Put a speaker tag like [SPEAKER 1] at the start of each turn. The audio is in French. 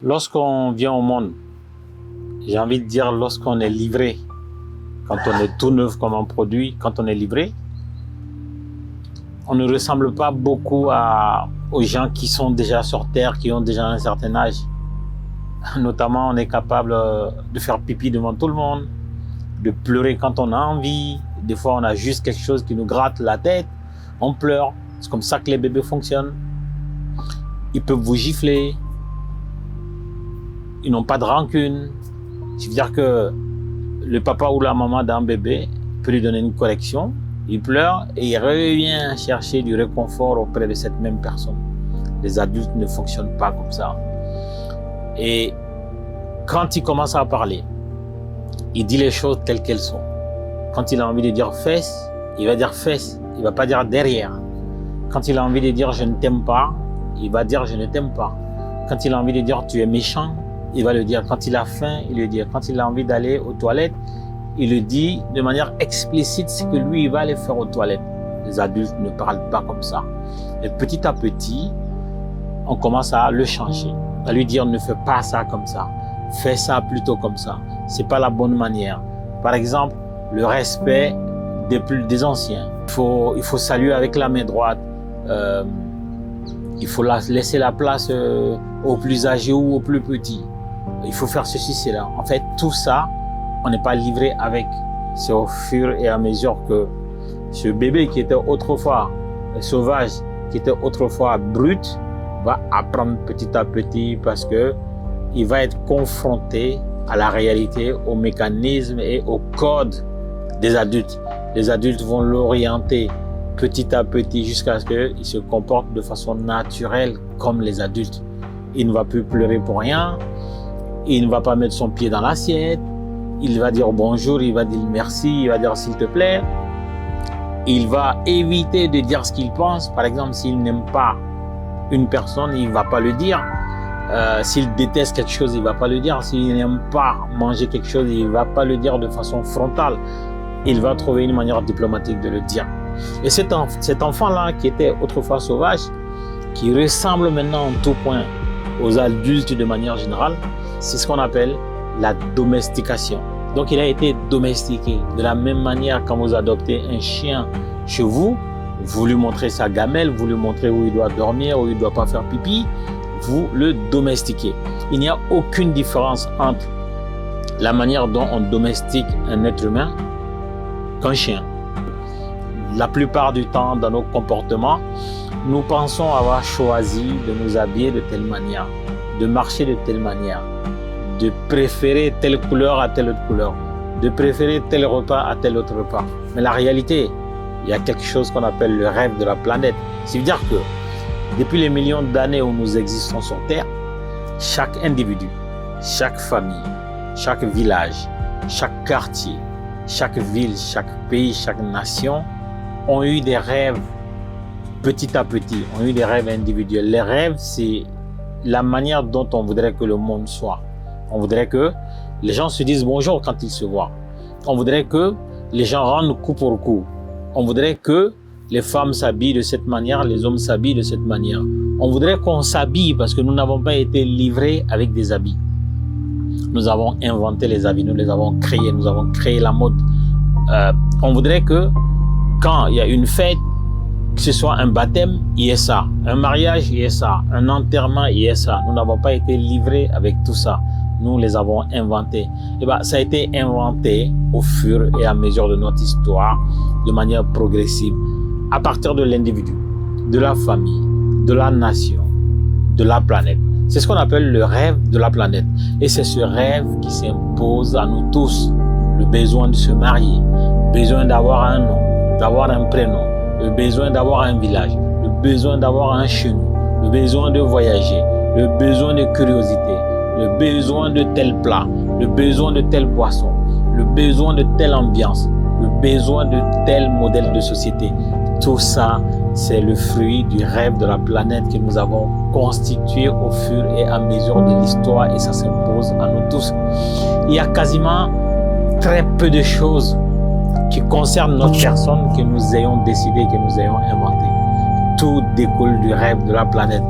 [SPEAKER 1] Lorsqu'on vient au monde, j'ai envie de dire lorsqu'on est livré, quand on est tout neuf comme un produit, quand on est livré, on ne ressemble pas beaucoup aux gens qui sont déjà sur Terre, qui ont déjà un certain âge. Notamment, on est capable de faire pipi devant tout le monde, de pleurer quand on a envie. Des fois, on a juste quelque chose qui nous gratte la tête, on pleure. C'est comme ça que les bébés fonctionnent. Ils peuvent vous gifler. Ils n'ont pas de rancune. Ça veut dire que le papa ou la maman d'un bébé peut lui donner une correction. Il pleure et il revient chercher du réconfort auprès de cette même personne. Les adultes ne fonctionnent pas comme ça. Et quand il commence à parler, il dit les choses telles qu'elles sont. Quand il a envie de dire fesses, il va dire fesses. Il ne va pas dire derrière. Quand il a envie de dire je ne t'aime pas, il va dire je ne t'aime pas. Quand il a envie de dire tu es méchant, il va le dire. Quand il a faim, il le dit. Quand il a envie d'aller aux toilettes, il le dit de manière explicite, c'est que lui, il va aller faire aux toilettes. Les adultes ne parlent pas comme ça. Et petit à petit, on commence à le changer, à lui dire ne fais pas ça comme ça, fais ça plutôt comme ça. C'est pas la bonne manière. Par exemple, le respect des anciens. Il faut saluer avec la main droite. Il faut laisser la place aux plus âgés ou aux plus petits. Il faut faire ceci, cela. En fait, tout ça, on n'est pas livré avec. C'est au fur et à mesure que ce bébé qui était autrefois sauvage, qui était autrefois brut, va apprendre petit à petit parce que il va être confronté à la réalité, aux mécanismes et aux codes des adultes. Les adultes vont l'orienter petit à petit jusqu'à ce qu'il se comporte de façon naturelle comme les adultes. Il ne va plus pleurer pour rien, il ne va pas mettre son pied dans l'assiette, il va dire bonjour, il va dire merci, il va dire s'il te plaît. Il va éviter de dire ce qu'il pense. Par exemple, s'il n'aime pas une personne, il ne va pas le dire. S'il déteste quelque chose, il ne va pas le dire. S'il n'aime pas manger quelque chose, il ne va pas le dire de façon frontale. Il va trouver une manière diplomatique de le dire. Et cet enfant-là, qui était autrefois sauvage, qui ressemble maintenant en tout point aux adultes de manière générale, c'est ce qu'on appelle la domestication. Donc il a été domestiqué. De la même manière, quand vous adoptez un chien chez vous, vous lui montrez sa gamelle, vous lui montrez où il doit dormir, où il ne doit pas faire pipi, vous le domestiquez. Il n'y a aucune différence entre la manière dont on domestique un être humain qu'un chien. La plupart du temps, dans nos comportements, nous pensons avoir choisi de nous habiller de telle manière, de marcher de telle manière, de préférer telle couleur à telle autre couleur, de préférer tel repas à tel autre repas. Mais la réalité, il y a quelque chose qu'on appelle le rêve de la planète. C'est-à-dire que depuis les millions d'années où nous existons sur Terre, chaque individu, chaque famille, chaque village, chaque quartier, chaque ville, chaque pays, chaque nation ont eu des rêves petit à petit, ont eu des rêves individuels. Les rêves, c'est la manière dont on voudrait que le monde soit. On voudrait que les gens se disent bonjour quand ils se voient. On voudrait que les gens rendent coup pour coup. On voudrait que les femmes s'habillent de cette manière, les hommes s'habillent de cette manière. On voudrait qu'on s'habille parce que nous n'avons pas été livrés avec des habits. Nous avons inventé les habits, nous les avons créés, nous avons créé la mode. On voudrait que quand il y a une fête, que ce soit un baptême, il y ait ça. Un mariage, il y ait ça. Un enterrement, il y ait ça. Nous n'avons pas été livrés avec tout ça. Nous les avons inventés. Et ça a été inventé au fur et à mesure de notre histoire, de manière progressive, à partir de l'individu, de la famille, de la nation, de la planète. C'est ce qu'on appelle le rêve de la planète. Et c'est ce rêve qui s'impose à nous tous. Le besoin de se marier, le besoin d'avoir un nom, d'avoir un prénom, le besoin d'avoir un village, le besoin d'avoir un chez nous, le besoin de voyager, le besoin de curiosité, le besoin de tel plat, le besoin de telle boisson, le besoin de telle ambiance, le besoin de tel modèle de société. Tout ça, c'est le fruit du rêve de la planète que nous avons constitué au fur et à mesure de l'histoire et ça s'impose à nous tous. Il y a quasiment très peu de choses qui concernent notre personne que nous ayons décidé, que nous ayons inventé. Tout découle du rêve de la planète.